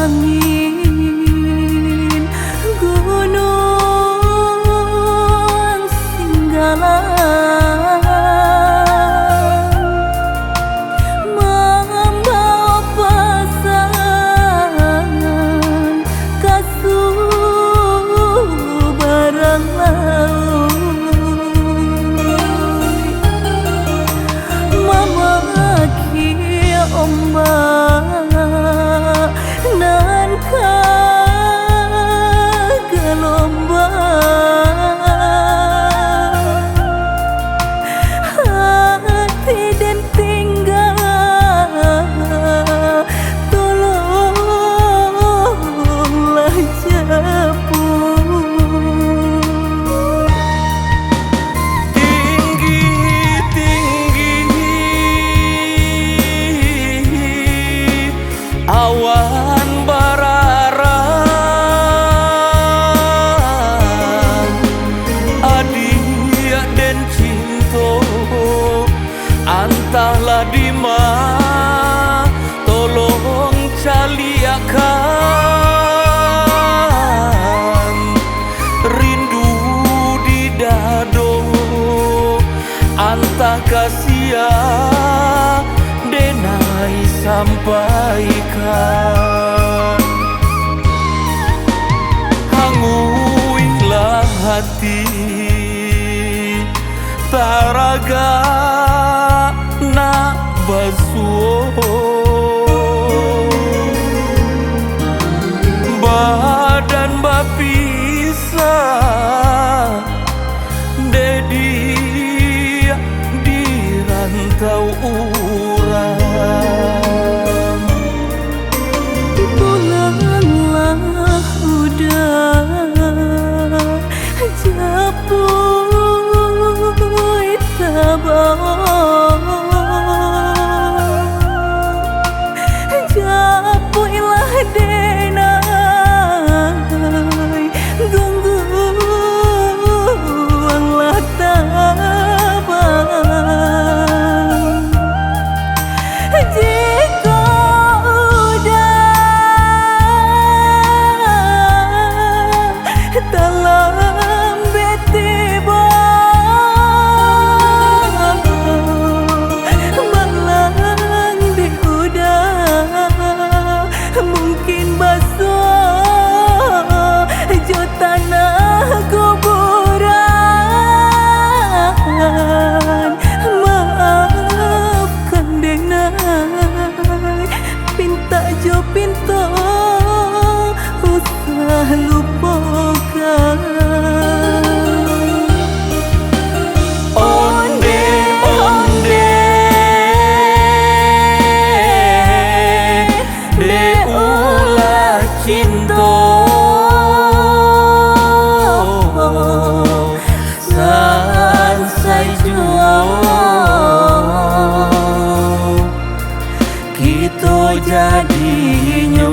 angin gunung Singgalang membawa pasangan kasuh barang laut. Mamaki ombak nan gelombang hati dan tinggal tolonglah jemput. Awan bararang adia dan cinta antahlah dima tolong caliakan rindu di dado antah kasia denai sampaikan. Hanguilah hati taraga nak basuh badan bapisah dedi di rantau urang. Pulanglah udah japui tabang japuilah denai gungguanglah tabang. Jika udah dalam betiba malang di udah mungkin basuh jo tanah kuburan. Maafkan denai pinta jo pinto usah lupakan. Onde onde de ulah cinta sansai jua kita jadinya.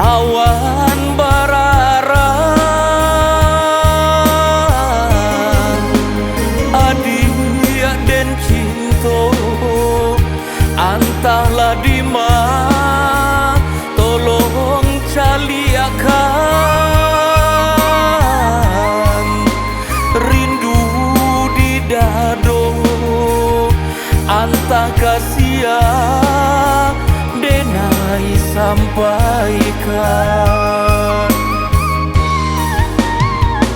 Awan bararang adia dan cinta antahlah dima tolong caliakan rindu di dado antah kasia denai sampaikan.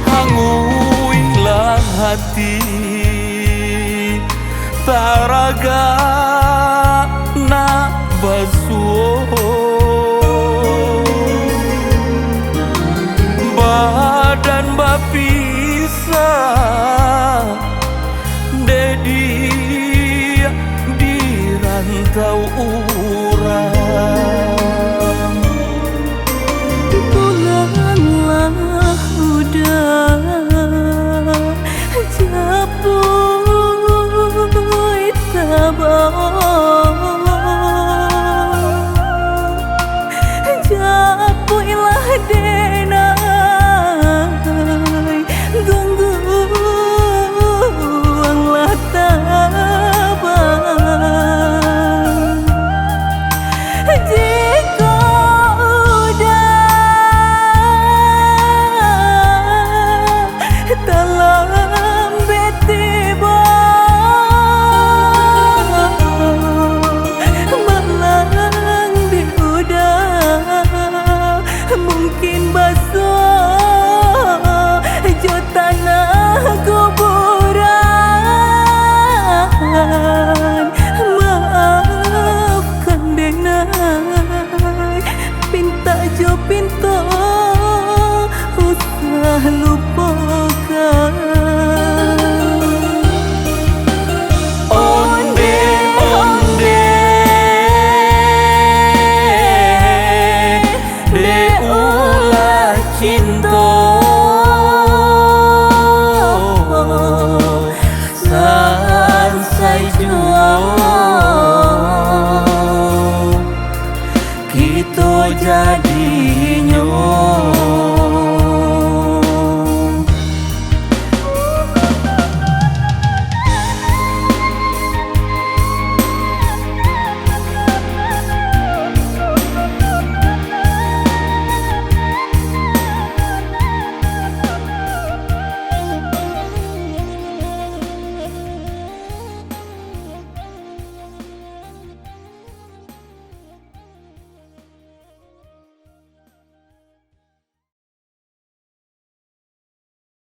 Hanguilah hati taraga nak basuh badan bapisah tahu